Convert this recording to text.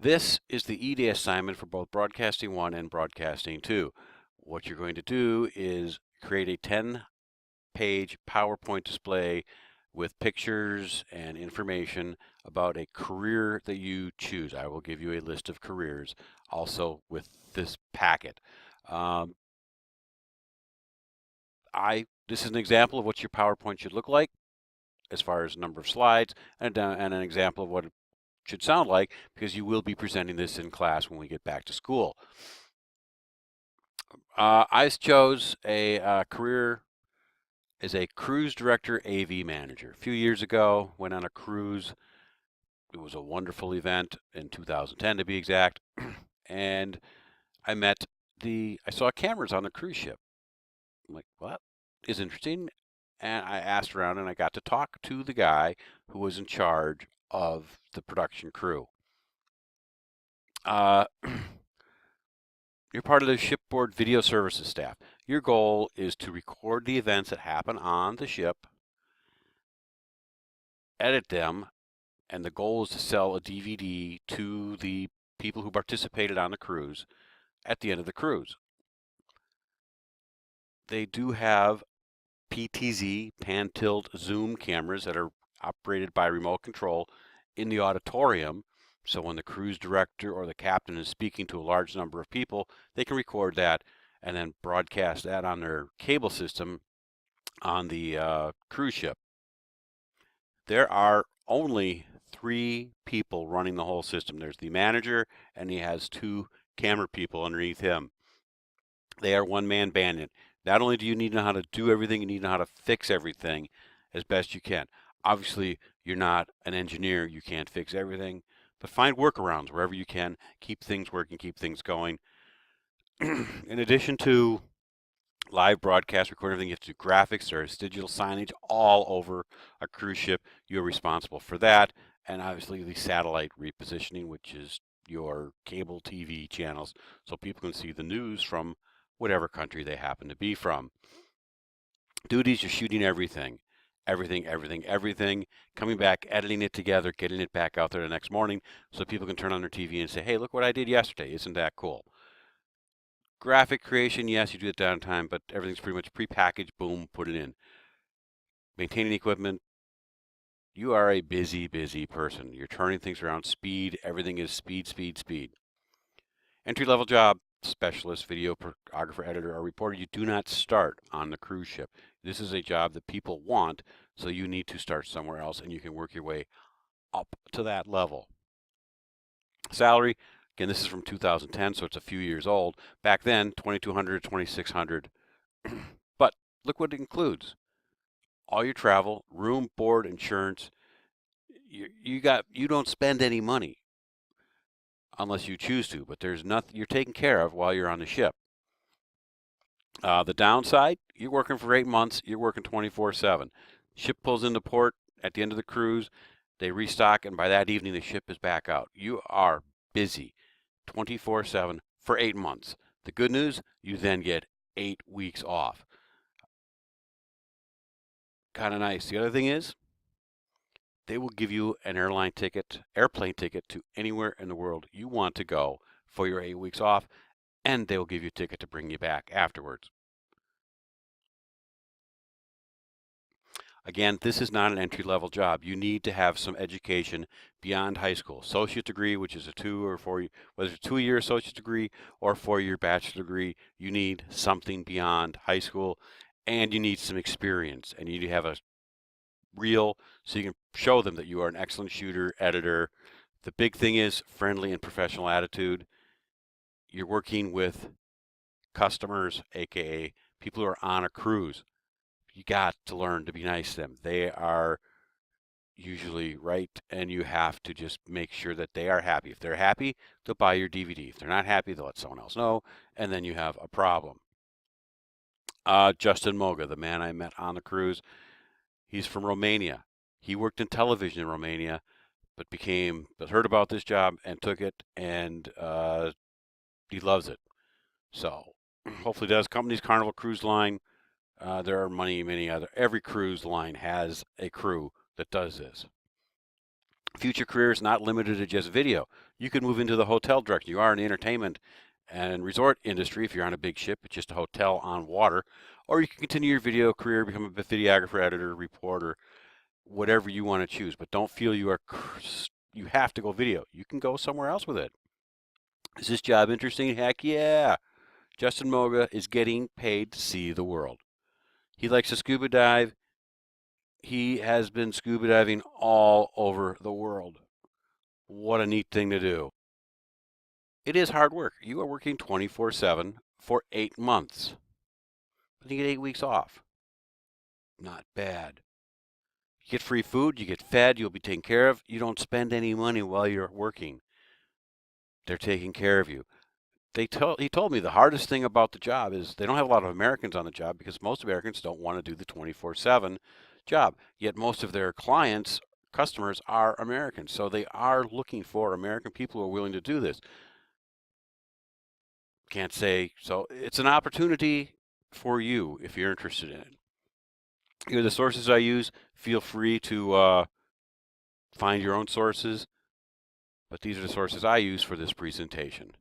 This is the E-Day assignment for both Broadcasting 1 and Broadcasting 2. What you're going to do is create a 10-page PowerPoint display with pictures and information about a career that you choose. I will give you a list of careers also with this packet. Um, this is an example of what your PowerPoint should look like as far as number of slides and an example of what it should sound like, because you will be presenting this in class when we get back to school. I chose a career as a cruise director AV manager. A few years ago, went on a cruise. It was a wonderful event in 2010 to be exact. And I saw cameras on the cruise ship. I'm like, well, that is interesting. And I asked around and I got to talk to the guy who was in charge of the production crew. Uh, You're part of the shipboard video services staff. Your goal is to record the events that happen on the ship, edit them, and the goal is to sell a DVD to the people who participated on the cruise at the end of the cruise. They do have PTZ, pan tilt zoom cameras that are operated by remote control in the auditorium. So when the cruise director or the captain is speaking to a large number of people, they can record that and then broadcast that on their cable system on the cruise ship. There are only 3 people running the whole system. There's the manager, and he has 2 camera people underneath him. They are one-man band. Not only do you need to know how to do everything, you need to know how to fix everything as best you can. Obviously, you're not an engineer. You can't fix everything, but find workarounds wherever you can. Keep things working, keep things going. In addition to live broadcast, recording everything, you have to do graphics. There's digital signage all over a cruise ship. You're responsible for that. And obviously the satellite repositioning, which is your cable TV channels, so people can see the news from whatever country they happen to be from. Duties, you're shooting everything. Everything, coming back, editing it together, getting it back out there the next morning so people can turn on their TV and say, hey, look what I did yesterday. Isn't that cool? Graphic creation, yes, you do it downtime, but everything's pretty much prepackaged, boom, put it in. Maintaining equipment, you are a busy person. You're turning things around, speed, everything is speed. Entry-level job, specialist, videographer, editor, or reporter, you do not start on the cruise ship. This is a job that people want, so you need to start somewhere else, and you can work your way up to that level. Salary, again, this is from 2010, so it's a few years old. Back then, 2,200 to 2,600. But look what it includes. All your travel, room, board, insurance. You don't spend any money unless you choose to, but there's nothing you're taken care of while you're on the ship. The downside, you're working for 8 months, you're working 24/7. Ship pulls into port at the end of the cruise, they restock, and by that evening the ship is back out. You are busy 24/7 for 8 months. The good news, you then get 8 weeks off. Kind of nice. The other thing is, they will give you an airplane ticket to anywhere in the world you want to go for your 8 weeks off, and they will give you a ticket to bring you back afterwards. Again, this is not an entry-level job. You need to have some education beyond high school. Associate degree, which is a 2 or 4, whether it's a 2-year associate degree or a 4-year bachelor degree, you need something beyond high school, and you need some experience, and you need to have a reel so you can show them that you are an excellent shooter, editor. The big thing is friendly and professional attitude. You're working with customers, aka people who are on a cruise. You got to learn to be nice to them. They are usually right, and you have to just make sure that they are happy. If they're happy, they'll buy your DVD. If they're not happy, they'll let someone else know, and then you have a problem. Justin Moga, the man I met on the cruise, he's from Romania. He worked in television in Romania, but heard about this job and took it, and he loves it. So hopefully does. Company's Carnival Cruise Line. There are many other. Every cruise line has a crew that does this. Future career is not limited to just video. You could move into the hotel director. You are in the entertainment and resort industry if you're on a big ship, it's just a hotel on water. Or you can continue your video career, become a videographer, editor, reporter, whatever you want to choose. But don't feel you have to go video. You can go somewhere else with it. Is this job interesting? Heck yeah. Justin Moga is getting paid to see the world. He likes to scuba dive. He has been scuba diving all over the world. What a neat thing to do. It is hard work. You are working 24/7 for 8 months. But you get 8 weeks off. Not bad. You get free food, you get fed, you'll be taken care of. You don't spend any money while you're working. They're taking care of you. He told me the hardest thing about the job is they don't have a lot of Americans on the job because most Americans don't want to do the 24/7 job. Yet most of their customers are Americans. So they are looking for American people who are willing to do this. Can't say, so it's an opportunity for you if you're interested in it. Here are the sources I use. Feel free to find your own sources, but these are the sources I use for this presentation.